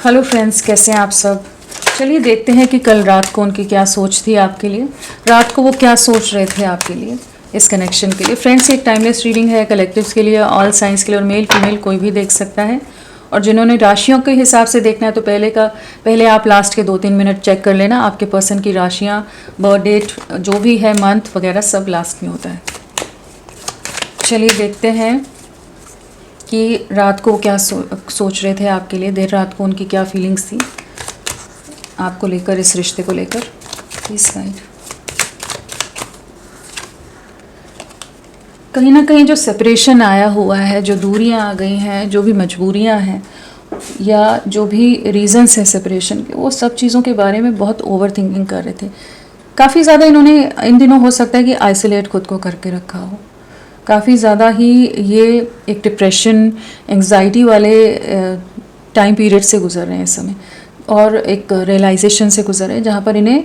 Hello friends, कैसे हैं आप सब। चलिए देखते हैं कि कल रात को उनकी क्या सोच थी आपके लिए। रात को वो क्या सोच रहे थे आपके लिए, इस कनेक्शन के लिए। फ्रेंड्स, एक टाइमलेस रीडिंग है कलेक्टिव्स के लिए, ऑल साइंस के लिए, और मेल फीमेल कोई भी देख सकता है। और जिन्होंने राशियों के हिसाब से देखना है तो पहले आप लास्ट के 2-3 मिनट चेक कर लेना। आपके पर्सन की राशियाँ, बर्थ डेट, जो भी है, मंथ वगैरह सब लास्ट में होता है। चलिए देखते हैं कि रात को क्या सोच रहे थे आपके लिए, देर रात को उनकी क्या फीलिंग्स थी आपको लेकर, इस रिश्ते को लेकर। Please guide. कहीं ना कहीं जो सेपरेशन आया हुआ है, जो दूरियां आ गई हैं, जो भी मजबूरियां हैं या जो भी रीजंस हैं सेपरेशन के, वो सब चीज़ों के बारे में बहुत ओवर थिंकिंग कर रहे थे। काफ़ी ज़्यादा इन्होंने इन दिनों हो सकता है कि आइसोलेट खुद को करके रखा हो। काफ़ी ज़्यादा ही ये एक डिप्रेशन, एंग्जाइटी वाले टाइम पीरियड से गुजर रहे हैं इस समय, और एक रियलाइजेशन से गुजर रहे हैं जहाँ पर इन्हें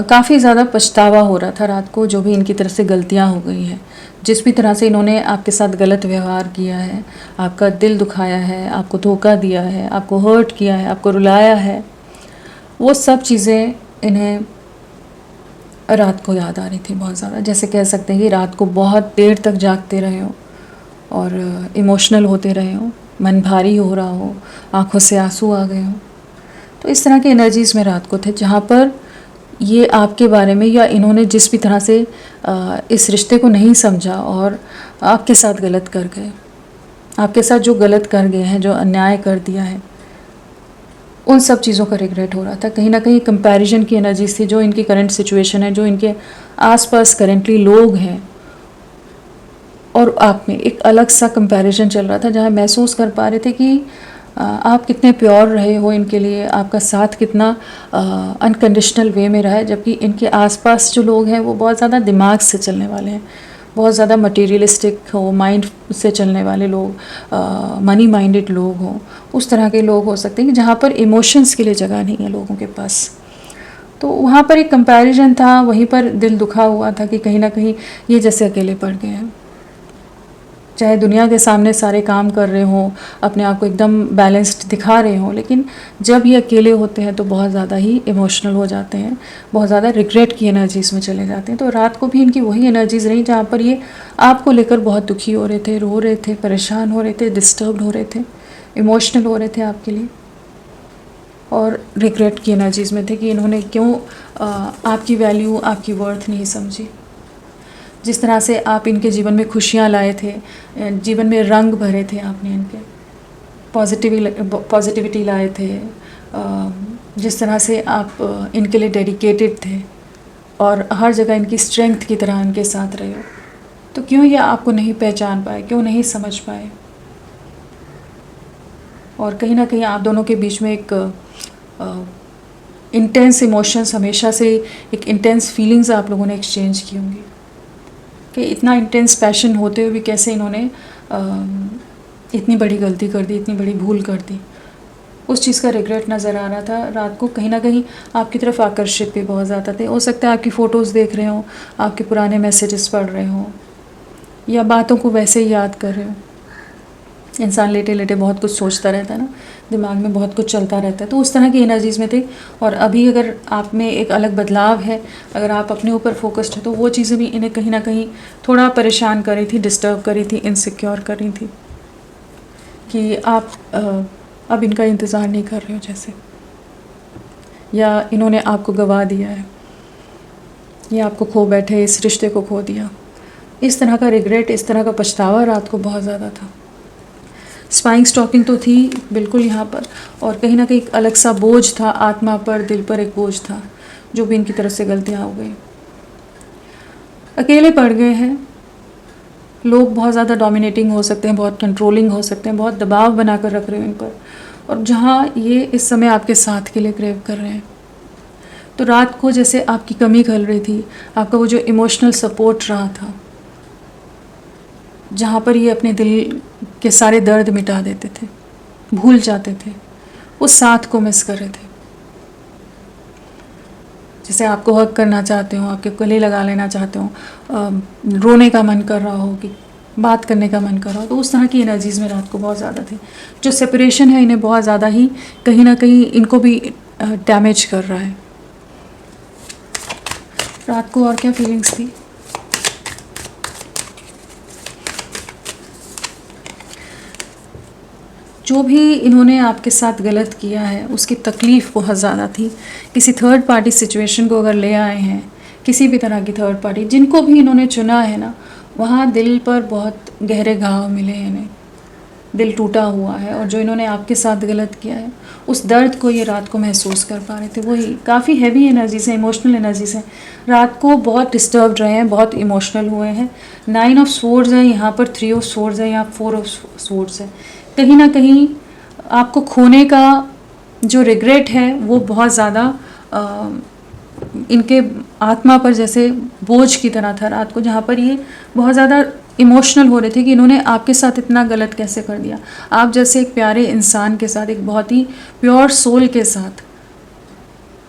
काफ़ी ज़्यादा पछतावा हो रहा था रात को, जो भी इनकी तरफ से गलतियाँ हो गई हैं, जिस भी तरह से इन्होंने आपके साथ गलत व्यवहार किया है, आपका दिल दुखाया है, आपको धोखा दिया है, आपको हर्ट किया है, आपको रुलाया है, वो सब चीज़ें इन्हें रात को याद आ रही थी बहुत ज़्यादा। जैसे कह सकते हैं कि रात को बहुत देर तक जागते रहे हो और इमोशनल होते रहे हो, मन भारी हो रहा हो, आंखों से आंसू आ गए हो। तो इस तरह के एनर्जीज़ में रात को थे, जहाँ पर ये आपके बारे में, या इन्होंने जिस भी तरह से इस रिश्ते को नहीं समझा और आपके साथ गलत कर गए, आपके साथ जो गलत कर गए हैं, जो अन्याय कर दिया है, उन सब चीज़ों का रिग्रेट हो रहा था। कहीं ना कहीं कंपैरिजन की एनर्जीज थी, जो इनकी करंट सिचुएशन है, जो इनके आसपास करेंटली लोग हैं और आप में एक अलग सा कंपैरिजन चल रहा था, जहाँ महसूस कर पा रहे थे कि आप कितने प्योर रहे हो इनके लिए, आपका साथ कितना अनकंडीशनल वे में रहा है, जबकि इनके आसपास जो लोग हैं वो बहुत ज़्यादा दिमाग से चलने वाले हैं, बहुत ज़्यादा मटेरियलिस्टिक हो, माइंड से चलने वाले लोग, मनी माइंडेड लोग हों, उस तरह के लोग हो सकते हैं कि जहाँ पर इमोशंस के लिए जगह नहीं है लोगों के पास। तो वहाँ पर एक कंपैरिजन था, वहीं पर दिल दुखा हुआ था कि कहीं ना कहीं ये जैसे अकेले पड़ गए हैं। चाहे दुनिया के सामने सारे काम कर रहे हों, अपने आप को एकदम बैलेंस्ड दिखा रहे हों, लेकिन जब ये अकेले होते हैं तो बहुत ज़्यादा ही इमोशनल हो जाते हैं, बहुत ज़्यादा रिग्रेट की एनर्जीज़ में चले जाते हैं। तो रात को भी इनकी वही एनर्जीज़ रही, जहाँ पर ये आपको लेकर बहुत दुखी हो रहे थे, रो रहे थे, परेशान हो रहे थे, डिस्टर्ब्ड हो रहे थे, इमोशनल हो रहे थे आपके लिए, और रिग्रेट की एनर्जीज़ में थे कि इन्होंने क्यों आपकी वैल्यू, आपकी वर्थ नहीं समझी। जिस तरह से आप इनके जीवन में खुशियाँ लाए थे, जीवन में रंग भरे थे आपने, इनके पॉजिटिविटी लाए थे, जिस तरह से आप इनके लिए डेडिकेटेड थे और हर जगह इनकी स्ट्रेंथ की तरह इनके साथ रहे हो, तो क्यों ये आपको नहीं पहचान पाए, क्यों नहीं समझ पाए। और कहीं ना कहीं आप दोनों के बीच में एक इंटेंस इमोशंस, हमेशा से एक इंटेंस फीलिंग्स आप लोगों ने एक्सचेंज की होंगी, कि इतना इंटेंस पैशन होते हुए भी कैसे इन्होंने इतनी बड़ी गलती कर दी, इतनी बड़ी भूल कर दी। उस चीज़ का रिग्रेट नज़र आ रहा था रात को। कहीं ना कहीं आपकी तरफ आकर्षित भी बहुत ज़्यादा थे। हो सकता है आपकी फ़ोटोज़ देख रहे हों, आपके पुराने मैसेजेस पढ़ रहे हों, या बातों को वैसे ही याद कर रहे हो। इंसान लेटे लेटे बहुत कुछ सोचता रहता है ना, दिमाग में बहुत कुछ चलता रहता है, तो उस तरह की एनर्जीज़ में थे। और अभी अगर आप में एक अलग बदलाव है, अगर आप अपने ऊपर फोकस्ड है, तो वो चीज़ें भी इन्हें कहीं ना कहीं थोड़ा परेशान कर रही थी, डिस्टर्ब कर रही थी, इनसिक्योर कर रही थी, कि आप अब इनका इंतज़ार नहीं कर रहे हो जैसे, या इन्होंने आपको गवा दिया है, या आपको खो बैठे, इस रिश्ते को खो दिया। इस तरह का रिग्रेट, इस तरह का पछतावा रात को बहुत ज़्यादा था। स्पाइंग स्टॉकिंग तो थी बिल्कुल यहाँ पर, और कहीं ना कहीं एक अलग सा बोझ था आत्मा पर, दिल पर एक बोझ था, जो भी इनकी तरफ से गलतियाँ हो गई। अकेले पड़ गए हैं लोग, बहुत ज़्यादा डोमिनेटिंग हो सकते हैं, बहुत कंट्रोलिंग हो सकते हैं, बहुत दबाव बनाकर रख रहे हो इन पर, और जहाँ ये इस समय आपके साथ के लिए क्रेव कर रहे हैं। तो रात को जैसे आपकी कमी खल रही थी, आपका वो जो इमोशनल सपोर्ट रहा था, जहाँ पर ये अपने दिल के सारे दर्द मिटा देते थे, भूल जाते थे, उस साथ को मिस कर रहे थे। जैसे आपको हक करना चाहते हो, आपके गले लगा लेना चाहते हो, रोने का मन कर रहा हो कि बात करने का मन कर रहा हो, तो उस तरह की एनर्जीज़ में रात को बहुत ज़्यादा थी। जो सेपरेशन है इन्हें बहुत ज़्यादा ही कहीं ना कहीं इनको भी डैमेज कर रहा है। रात को और क्या फीलिंग्स थी? जो भी इन्होंने आपके साथ गलत किया है उसकी तकलीफ़ बहुत ज़्यादा थी। किसी थर्ड पार्टी सिचुएशन को अगर ले आए हैं, किसी भी तरह की थर्ड पार्टी, जिनको भी इन्होंने चुना है ना, वहाँ दिल पर बहुत गहरे घाव मिले हैं इन्हें, दिल टूटा हुआ है। और जो इन्होंने आपके साथ गलत किया है उस दर्द को ये रात को महसूस कर पा रहे थे। वही काफ़ी हैवी एनर्जीज हैं, इमोशनल एनर्जीज हैं। रात को बहुत डिस्टर्ब्ड रहे हैं, बहुत इमोशनल हुए हैं। 9 ऑफ स्वॉर्ड्स है यहाँ पर, 3 ऑफ स्वॉर्ड्स है यहाँ, 4 ऑफ स्वॉर्ड्स है। कहीं ना कहीं आपको खोने का जो रिग्रेट है वो बहुत ज़्यादा इनके आत्मा पर जैसे बोझ की तरह था रात को, जहाँ पर ये बहुत ज़्यादा इमोशनल हो रहे थे कि इन्होंने आपके साथ इतना गलत कैसे कर दिया। आप जैसे एक प्यारे इंसान के साथ, एक बहुत ही प्योर सोल के साथ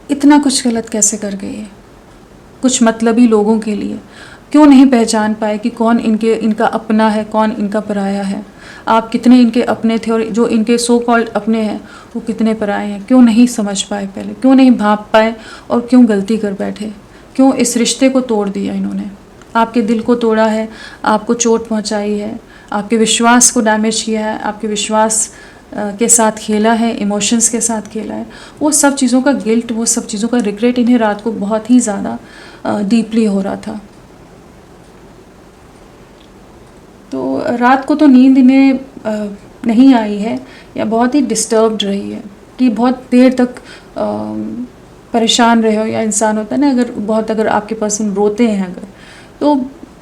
इतना कुछ गलत कैसे कर गए। कुछ मतलबी लोगों के लिए क्यों नहीं पहचान पाए कि कौन इनका अपना है, कौन इनका पराया है। आप कितने इनके अपने थे और जो इनके सो कॉल्ड अपने हैं वो कितने पराए हैं। क्यों नहीं समझ पाए पहले, क्यों नहीं भाप पाए और क्यों गलती कर बैठे, क्यों इस रिश्ते को तोड़ दिया इन्होंने। आपके दिल को तोड़ा है, आपको चोट पहुंचाई है, आपके विश्वास को डैमेज किया है, आपके विश्वास के साथ खेला है, इमोशंस के साथ खेला है। वो सब चीज़ों का गिल्ट, वो सब चीज़ों का रिग्रेट इन्हें रात को बहुत ही ज़्यादा डीपली हो रहा था। तो रात को तो नींद इन्हें नहीं आई है या बहुत ही डिस्टर्ब्ड रही है कि बहुत देर तक परेशान रहे हो। या इंसान होता है ना, अगर आपके पर्सन रोते हैं अगर, तो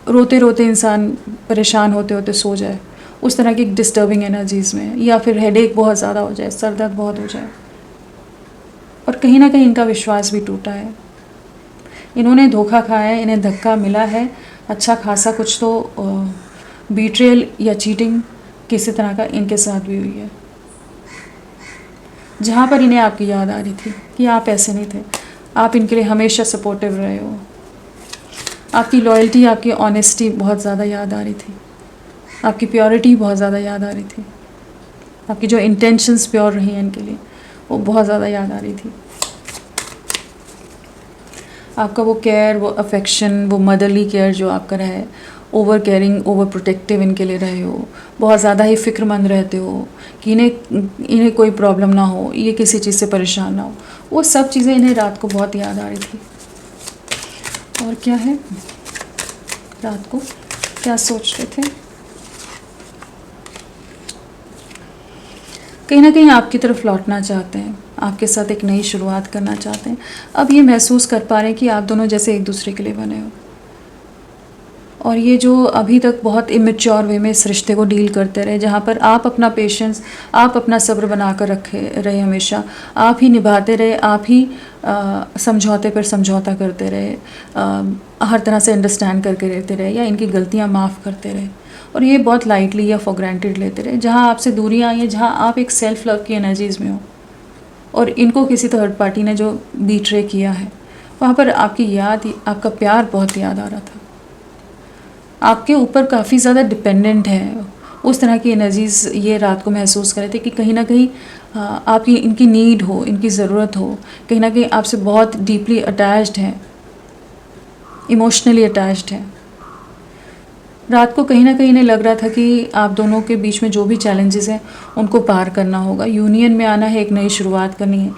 रोते रोते इंसान परेशान होते होते सो जाए, उस तरह की डिस्टर्बिंग एनर्जीज़ में। या फिर हेडेक बहुत ज़्यादा हो जाए, सर दर्द बहुत हो जाए। और कहीं ना कहीं इनका विश्वास भी टूटा है, इन्होंने धोखा खाया है, इन्हें धक्का मिला है अच्छा खासा कुछ। तो बीट्रेल या चीटिंग किसी तरह का इनके साथ भी हुई है, जहाँ पर इन्हें आपकी याद आ रही थी कि आप ऐसे नहीं थे। आप इनके लिए हमेशा सपोर्टिव रहे हो, आपकी लॉयल्टी, आपकी ऑनेस्टी बहुत ज़्यादा याद आ रही थी, आपकी प्योरिटी बहुत ज़्यादा याद आ रही थी, आपकी जो इंटेंशंस प्योर रही हैं इनके लिए वो बहुत ज़्यादा याद आ रही थी। आपका वो केयर, वो अफेक्शन, वो मदरली केयर जो आपका रहा है, ओवर केयरिंग, ओवर प्रोटेक्टिव इनके लिए रहे हो, बहुत ज़्यादा ही फ़िक्रमंद रहते हो कि इन्हें कोई प्रॉब्लम ना हो, ये किसी चीज़ से परेशान ना हो। वो सब चीज़ें इन्हें रात को बहुत याद आ रही थी। और क्या है, रात को क्या सोच रहे थे? कहीं ना कहीं आपकी तरफ लौटना चाहते हैं, आपके साथ एक नई शुरुआत करना चाहते हैं। अब ये महसूस कर पा रहे हैं कि आप दोनों जैसे एक दूसरे के लिए बने हो। और ये जो अभी तक बहुत इमेच्योर वे में इस रिश्ते को डील करते रहे, जहाँ पर आप अपना पेशेंस, आप अपना सब्र बना कर रखे रहे, हमेशा आप ही निभाते रहे, आप ही समझौते पर समझौता करते रहे, हर तरह से अंडरस्टैंड करके रहते रहे या इनकी गलतियाँ माफ़ करते रहे। और ये बहुत लाइटली या फॉर ग्रांटेड लेते रहे। जहाँ आपसे दूरियाँ आई हैं, जहाँ आप एक सेल्फ लव की एनर्जीज़ में हो और इनको किसी थर्ड पार्टी ने जो बीट्रे किया है, वहाँ पर आपकी याद, आपका प्यार बहुत याद आ रहा था। आपके ऊपर काफ़ी ज़्यादा डिपेंडेंट है, उस तरह की एनर्जीज़ ये रात को महसूस कर रहे थे कि कहीं ना कहीं आपकी इनकी नीड हो, इनकी ज़रूरत हो, कहीं ना कहीं आपसे बहुत डीपली अटैच्ड है, इमोशनली अटैच्ड है। रात को कहीं ना कहीं इन्हें लग रहा था कि आप दोनों के बीच में जो भी चैलेंजेस हैं उनको पार करना होगा, यूनियन में आना है, एक नई शुरुआत करनी है।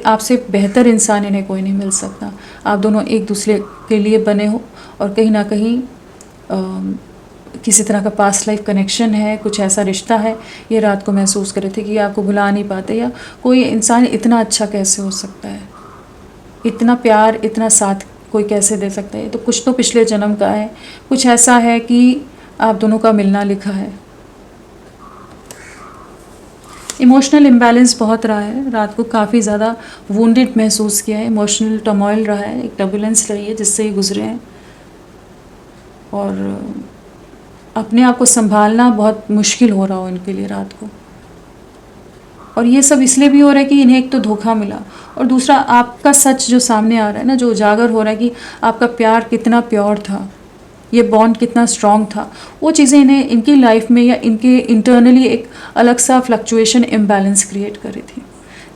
आपसे बेहतर इंसान इन्हें कोई नहीं मिल सकता। आप दोनों एक दूसरे के लिए बने हो और कहीं ना कहीं किसी तरह का पास्ट लाइफ कनेक्शन है, कुछ ऐसा रिश्ता है। ये रात को महसूस कर रहे थे कि आपको भुला नहीं पाते, या कोई इंसान इतना अच्छा कैसे हो सकता है, इतना प्यार, इतना साथ कोई कैसे दे सकता है। तो कुछ तो पिछले जन्म का है, कुछ ऐसा है कि आप दोनों का मिलना लिखा है। इमोशनल इम्बैलेंस बहुत रहा है, रात को काफ़ी ज़्यादा वुंडेड महसूस किया है, इमोशनल टर्मोइल रहा है, एक टर्बुलेंस रही है जिससे ये गुजरे हैं। और अपने आप को संभालना बहुत मुश्किल हो रहा हो इनके लिए रात को। और ये सब इसलिए भी हो रहा है कि इन्हें एक तो धोखा मिला और दूसरा आपका सच जो सामने आ रहा है ना, जो उजागर हो रहा है कि आपका प्यार कितना प्योर था, ये बॉन्ड कितना स्ट्रॉन्ग था, वो चीज़ें इन्हें इनकी लाइफ में या इनके इंटरनली एक अलग सा फ्लक्चुएशन इम्बैलेंस क्रिएट करी थी,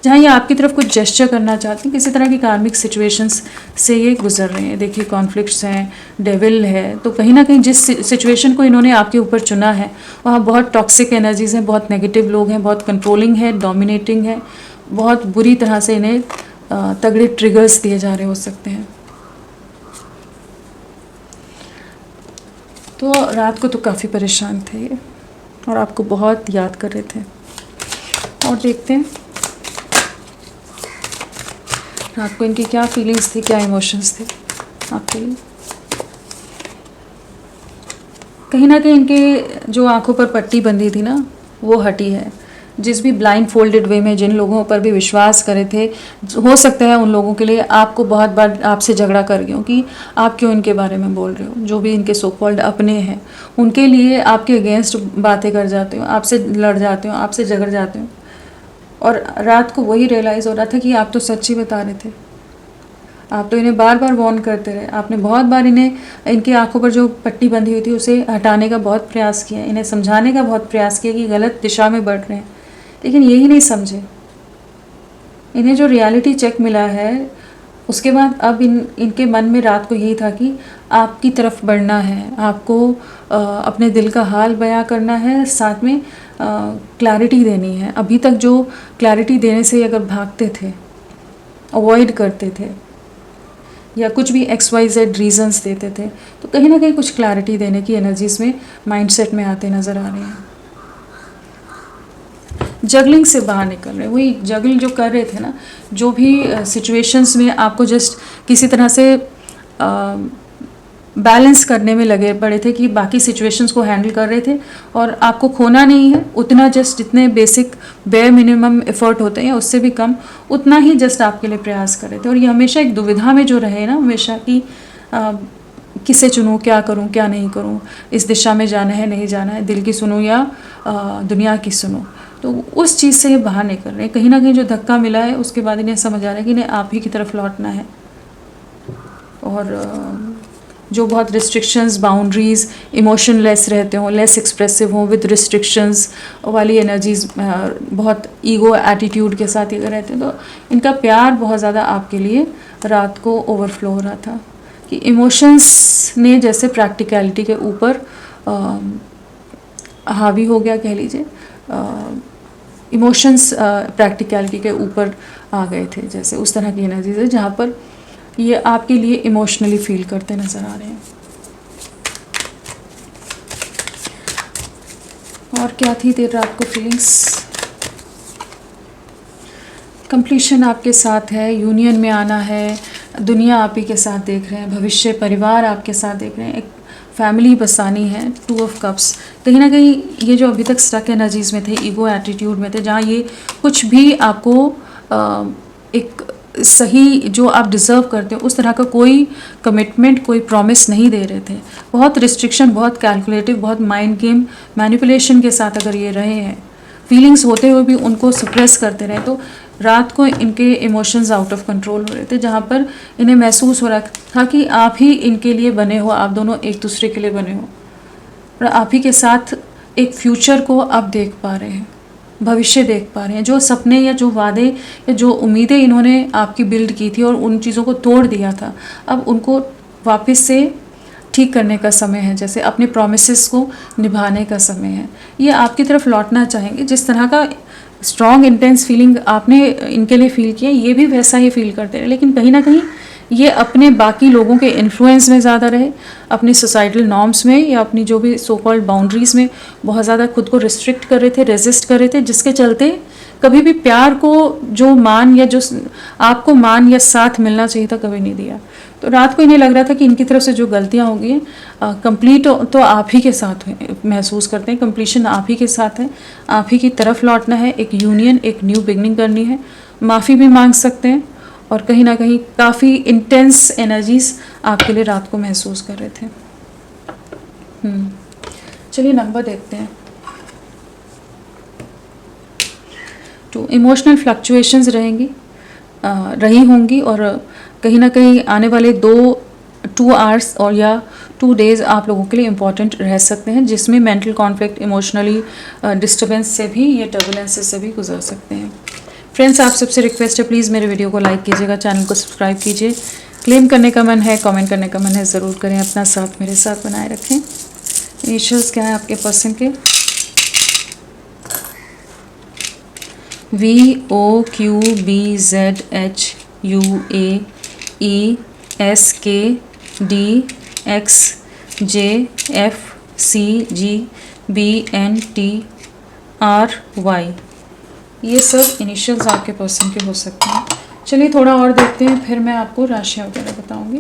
जहाँ ये आपकी तरफ कुछ जेस्चर करना चाहते हैं, किसी तरह की कार्मिक सिचुएशंस से ये गुजर रहे हैं। देखिए कॉन्फ्लिक्ट्स हैं, डेविल है, तो कहीं ना कहीं जिस सिचुएशन को इन्होंने आपके ऊपर चुना है वहाँ बहुत टॉक्सिक एनर्जीज हैं, बहुत नेगेटिव लोग हैं, बहुत कंट्रोलिंग है, डोमिनेटिंग है, बहुत बुरी तरह से इन्हें तगड़े ट्रिगर्स दिए जा रहे हो सकते हैं। तो रात को तो काफ़ी परेशान थे ये और आपको बहुत याद कर रहे थे। और देखते हैं रात को इनकी क्या फीलिंग्स थी, क्या इमोशंस थे आपके लिए। कहीं ना कहीं इनके जो आंखों पर पट्टी बंधी थी ना, वो हटी है। जिस भी ब्लाइंड फोल्डेड वे में जिन लोगों पर भी विश्वास करे थे, हो सकता है उन लोगों के लिए आपको बहुत बार आपसे झगड़ा कर गए कि आप क्यों इनके बारे में बोल रहे हो। जो भी इनके सो कॉल्ड अपने हैं उनके लिए आपके अगेंस्ट बातें कर जाते हो, आपसे लड़ जाते हो, आपसे झगड़ जाते हो। और रात को वही रियलाइज़ हो रहा था कि आप तो सच ही बता रहे थे, आप तो इन्हें बार बार वार्न करते रहे, आपने बहुत बार इन्हें इनकी आंखों पर जो पट्टी बंधी हुई थी उसे हटाने का बहुत प्रयास किया, इन्हें समझाने का बहुत प्रयास किया कि गलत दिशा में बढ़ रहे हैं, लेकिन यही नहीं समझे। इन्हें जो रियलिटी चेक मिला है उसके बाद अब इनके मन में रात को यही था कि आपकी तरफ बढ़ना है, आपको अपने दिल का हाल बयां करना है, साथ में क्लैरिटी देनी है। अभी तक जो क्लैरिटी देने से अगर भागते थे, अवॉइड करते थे या कुछ भी XYZ रीजंस देते थे, तो कहीं ना कहीं कुछ क्लैरिटी देने की एनर्जीज में माइंडसेट में आते नज़र आ रहे हैं। जगलिंग से बाहर निकल रहे हैं, वही जगल जो कर रहे थे ना, जो भी सिचुएशंस में आपको जस्ट किसी तरह से बैलेंस करने में लगे पड़े थे कि बाकी सिचुएशंस को हैंडल कर रहे थे और आपको खोना नहीं है उतना, जस्ट जितने बेसिक बेयर मिनिमम एफर्ट होते हैं उससे भी कम, उतना ही जस्ट आपके लिए प्रयास कर रहे थे। और ये हमेशा एक दुविधा में जो रहे ना, हमेशा कि किसे चुनूँ, क्या करूँ, क्या नहीं करूँ, इस दिशा में जाना है, नहीं जाना है, दिल की सुनूँ या दुनिया की सुनूँ, तो उस चीज़ से ये बाहर निकल रहे हैं। कहीं ना कहीं जो धक्का मिला है उसके बाद इन्हें समझ आ रहा है कि इन्हें आप ही की तरफ लौटना है। और जो बहुत रिस्ट्रिक्शंस, बाउंड्रीज, इमोशनलेस रहते हों, लेस एक्सप्रेसिव हों, विद रिस्ट्रिक्शंस वाली एनर्जीज, बहुत ईगो एटीट्यूड के साथ अगर रहते हैं, तो इनका प्यार बहुत ज़्यादा आपके लिए रात को ओवरफ्लो हो रहा था कि इमोशंस ने जैसे प्रैक्टिकलिटी के ऊपर हावी हो गया, कह लीजिए। इमोशंस प्रैक्टिकलिटी के ऊपर आ गए थे, जैसे उस तरह की एनर्जीज है जहाँ पर ये आपके लिए इमोशनली फील करते नज़र आ रहे हैं। और क्या थी देर रात को फीलिंग्स? कंप्लीशन आपके साथ है, यूनियन में आना है, दुनिया आप ही के साथ देख रहे हैं, भविष्य परिवार आपके साथ देख रहे हैं, एक फैमिली बसानी है। 2 ऑफ कप्स, कहीं ना कहीं ये जो अभी तक स्टक एनर्जीज में थे, ईगो एटीट्यूड में थे, जहाँ ये कुछ भी आपको एक सही जो आप डिज़र्व करते हो उस तरह का कोई कमिटमेंट, कोई प्रॉमिस नहीं दे रहे थे। बहुत रिस्ट्रिक्शन, बहुत कैलकुलेटिव, बहुत माइंड गेम मैनिपुलेशन के साथ अगर ये रहे हैं, फीलिंग्स होते हुए भी उनको सप्रेस करते रहे, तो रात को इनके इमोशंस आउट ऑफ कंट्रोल हो रहे थे, जहाँ पर इन्हें महसूस हो रहा था कि आप ही इनके लिए बने हो, आप दोनों एक दूसरे के लिए बने हो और आप ही के साथ एक फ्यूचर को आप देख पा रहे हैं, भविष्य देख पा रहे हैं। जो सपने या जो वादे या जो उम्मीदें इन्होंने आपकी बिल्ड की थी और उन चीज़ों को तोड़ दिया था, अब उनको वापस से ठीक करने का समय है, जैसे अपने प्रॉमिसेस को निभाने का समय है। ये आपकी तरफ लौटना चाहेंगे। जिस तरह का स्ट्रॉन्ग इंटेंस फीलिंग आपने इनके लिए फील किया, ये भी वैसा ही फील करते रहे, लेकिन कहीं ना कहीं ये अपने बाकी लोगों के इन्फ्लुएंस में ज़्यादा रहे, अपनी सोसाइटल नॉर्म्स में या अपनी जो भी सो कॉल्ड बाउंड्रीज़ में बहुत ज़्यादा खुद को रिस्ट्रिक्ट कर रहे थे, रेजिस्ट कर रहे थे, जिसके चलते कभी भी प्यार को जो मान या जो आपको मान या साथ मिलना चाहिए था, कभी नहीं दिया। तो रात को इन्हें लग रहा था कि इनकी तरफ से जो गलतियाँ हो गई हैं, कंप्लीट तो आप ही के साथ महसूस करते हैं, कंप्लीशन आप ही के साथ है, आप ही की तरफ लौटना है, एक यूनियन, एक न्यू बिगनिंग करनी है, माफ़ी भी मांग सकते हैं। और कहीं ना कहीं काफ़ी इंटेंस एनर्जीज आपके लिए रात को महसूस कर रहे थे। चलिए नंबर देखते हैं। तो इमोशनल फ्लक्चुएशंस रही होंगी और कहीं ना कहीं आने वाले 2 आवर्स और या 2 डेज़ आप लोगों के लिए इम्पॉर्टेंट रह सकते हैं, जिसमें मेंटल कॉन्फ्लिक्ट, इमोशनली डिस्टर्बेंस से भी, ये टर्बुलेंसेस से भी गुजर सकते हैं। फ्रेंड्स, आप सबसे रिक्वेस्ट है, प्लीज़ मेरे वीडियो को लाइक कीजिएगा, चैनल को सब्सक्राइब कीजिए। क्लेम करने का मन है, कमेंट करने का मन है, ज़रूर करें। अपना साथ मेरे साथ बनाए रखें। इनिशियल्स क्या है आपके पर्सन के? VOQBZHUAESKDXJFCGBNTRY, ये सब इनिशियल्स आपके पर्सन के हो सकते हैं। चलिए थोड़ा और देखते हैं, फिर मैं आपको राशियाँ वगैरह बताऊंगी।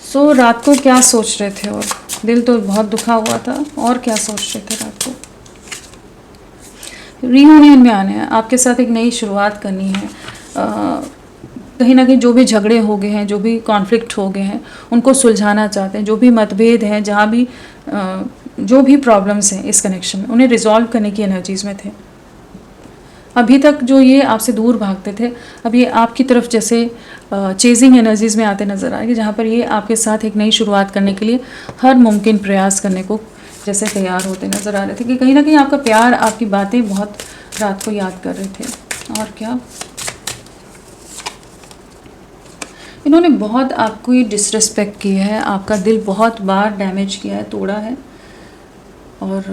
सो रात को क्या सोच रहे थे? और दिल तो बहुत दुखा हुआ था, और क्या सोच रहे थे रात को? रीयूनियन में आने हैं, आपके साथ एक नई शुरुआत करनी है। कहीं ना कहीं जो भी झगड़े हो गए हैं, जो भी कॉन्फ्लिक्ट हो गए हैं, उनको सुलझाना चाहते हैं। जो भी मतभेद हैं, जहाँ भी जो भी प्रॉब्लम्स हैं इस कनेक्शन में, उन्हें रिजॉल्व करने की एनर्जीज में थे। अभी तक जो ये आपसे दूर भागते थे, अब ये आपकी तरफ जैसे चेजिंग एनर्जीज में आते नज़र आएंगे, जहाँ पर ये आपके साथ एक नई शुरुआत करने के लिए हर मुमकिन प्रयास करने को जैसे तैयार होते नज़र आ रहे थे, कि कहीं ना कहीं आपका प्यार, आपकी बातें बहुत रात को याद कर रहे थे। और क्या, इन्होंने बहुत आपको ये डिसरिस्पेक्ट किया है, आपका दिल बहुत बार डैमेज किया है, तोड़ा है। और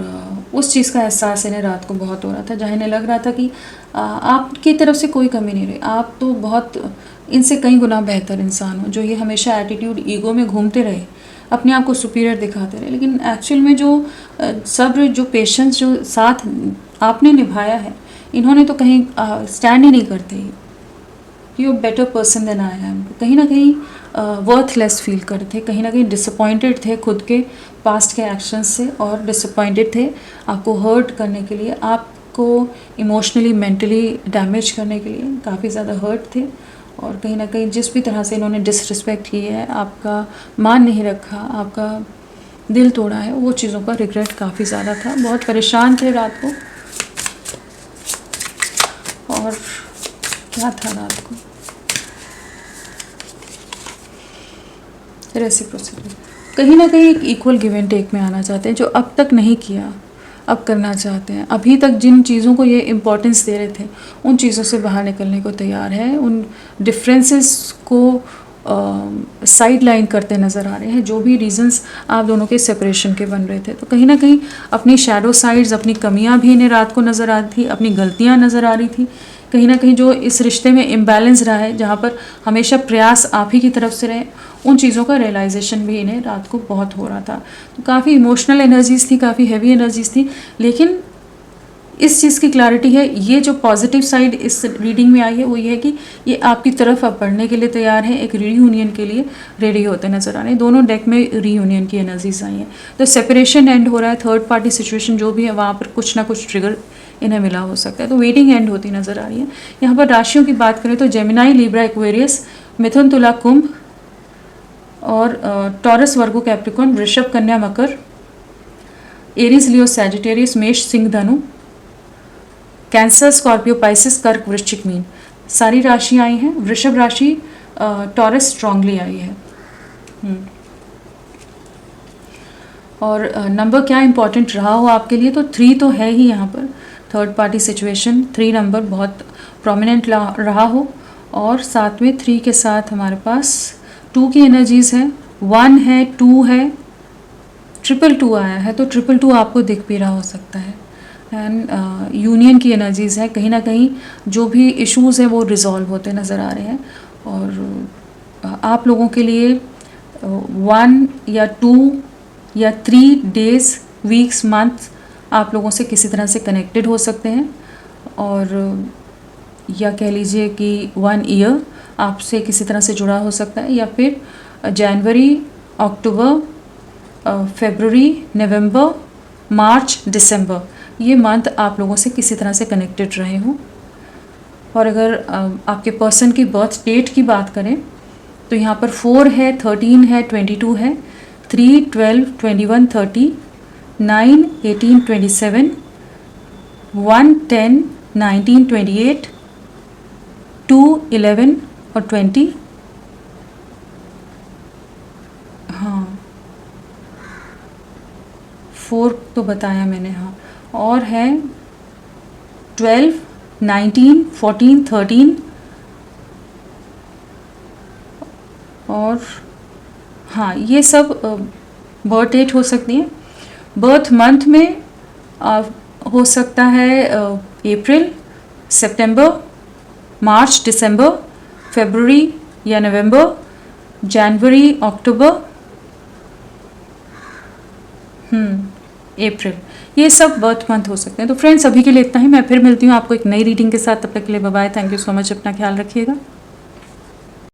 उस चीज़ का एहसास इन्हें रात को बहुत हो रहा था, जहाँ इन्हें लग रहा था कि आपकी तरफ से कोई कमी नहीं रही, आप तो बहुत इनसे कई गुना बेहतर इंसान हो। जो ये हमेशा एटीट्यूड, ईगो में घूमते रहे, अपने आप को सुपीरियर दिखाते रहे, लेकिन एक्चुअल में जो सब्र, जो पेशेंस, जो साथ आपने निभाया है, इन्होंने तो कहीं स्टैंड ही नहीं करते। You better person than I am, कहीं ना कहीं वर्थलेस फील करते थे, कहीं ना कहीं डिसअपॉइंटेड थे खुद के पास्ट के एक्शंस से, और डिसअपॉइंटेड थे आपको हर्ट करने के लिए, आपको इमोशनली, मेंटली डैमेज करने के लिए काफ़ी ज़्यादा हर्ट थे। और कहीं ना कहीं जिस भी तरह से इन्होंने डिसरिस्पेक्ट की है, आपका मान नहीं रखा, आपका दिल तोड़ा है, वो चीज़ों का रिग्रेट काफ़ी ज़्यादा था। बहुत परेशान थे रात को। और क्या था रात को? रेसिप्रोसिटी, कहीं ना कहीं एक इक्वल गिव एंड टेक में आना चाहते हैं, जो अब तक नहीं किया, अब करना चाहते हैं। अभी तक जिन चीज़ों को ये इम्पोर्टेंस दे रहे थे, उन चीज़ों से बाहर निकलने को तैयार है, उन डिफरेंसेस को साइड लाइन करते नज़र आ रहे हैं। जो भी रीजंस आप दोनों के सेपरेशन के बन रहे थे, तो कहीं ना कहीं अपनी शैडो साइड्स, अपनी कमियां भी इन्हें रात को नज़र आ रही थी, अपनी गलतियां नज़र आ रही थी। कहीं ना कहीं जो इस रिश्ते में इम्बैलेंस रहा है, जहाँ पर हमेशा प्रयास आप ही की तरफ से रहे, उन चीज़ों का रियलाइजेशन भी इन्हें रात को बहुत हो रहा था। तो काफ़ी इमोशनल एनर्जीज थी, काफ़ी हैवी एनर्जीज थी, लेकिन इस चीज़ की क्लैरिटी है, ये जो पॉजिटिव साइड इस रीडिंग में आई है, वो ये है कि ये आपकी तरफ अब बढ़ने के लिए तैयार है, एक रीयूनियन के लिए रेडी होते नजर आ रहे हैं। दोनों डेक में रीयूनियन की एनर्जीज आई हैं। तो सेपरेशन एंड हो रहा है, थर्ड पार्टी सिचुएशन जो भी है, वहाँ पर कुछ ना कुछ ट्रिगर इन्हें मिला हो सकता है। तो वेटिंग एंड होती नजर आ रही है। यहाँ पर राशियों की बात करें तो जेमिनाई, लिब्रा, एक्वेरियस, मिथुन, तुला, कुंभ, और टॉरस, वर्गो, कैप्रिकॉर्न, वृषभ, कन्या, मकर, एरीज, लियो, सैजिटेरियस, मेष, सिंह, धनु, कैंसर, स्कॉर्पियो, पाइसिस, कर्क, वृश्चिक, मीन, सारी राशियां आई हैं। वृषभ राशि टॉरस स्ट्रांगली आई है। और नंबर क्या इंपॉर्टेंट रहा हो आपके लिए, तो 3 तो है ही यहाँ पर। थर्ड पार्टी सिचुएशन 3 नंबर बहुत प्रोमिनेंट रहा हो, और साथ में 3 के साथ हमारे पास 2 की एनर्जीज है, 1 है, 2 है, 222 आया है, तो 222 आपको दिख भी रहा हो सकता है। एंड यूनियन की एनर्जीज़ है, कहीं ना कहीं जो भी इश्यूज़ हैं वो रिजॉल्व होते नज़र आ रहे हैं। और आप लोगों के लिए 1 या 2 या 3 डेज़, वीक्स, मंथ आप लोगों से किसी तरह से कनेक्टेड हो सकते हैं, और या कह लीजिए कि 1 ईयर आपसे किसी तरह से जुड़ा हो सकता है, या फिर जनवरी, अक्टूबर, फरवरी, नवंबर, मार्च, दिसंबर, ये मंथ आप लोगों से किसी तरह से कनेक्टेड रहे हों। और अगर आपके पर्सन की बर्थ डेट की बात करें तो यहाँ पर 4 है, 13 है, 22 है, 3, 12, 21, 30, 9, 18, 27, 1, 10, 19, 28, 2, 11 और 20, 4 तो बताया मैंने, हाँ। और है 12, 19, 14, 13 और हाँ, ये सब बर्थ डेट हो सकती है। बर्थ मंथ में हो सकता है अप्रैल, सितंबर, मार्च, दिसंबर, फरवरी या नवंबर, जनवरी, अक्टूबर, अप्रैल, ये सब बर्थ मंथ हो सकते हैं। तो फ्रेंड्स, अभी के लिए इतना ही। मैं फिर मिलती हूँ आपको एक नई रीडिंग के साथ। तब तक के लिए bye bye. Thank you so much. अपना ख्याल रखिएगा।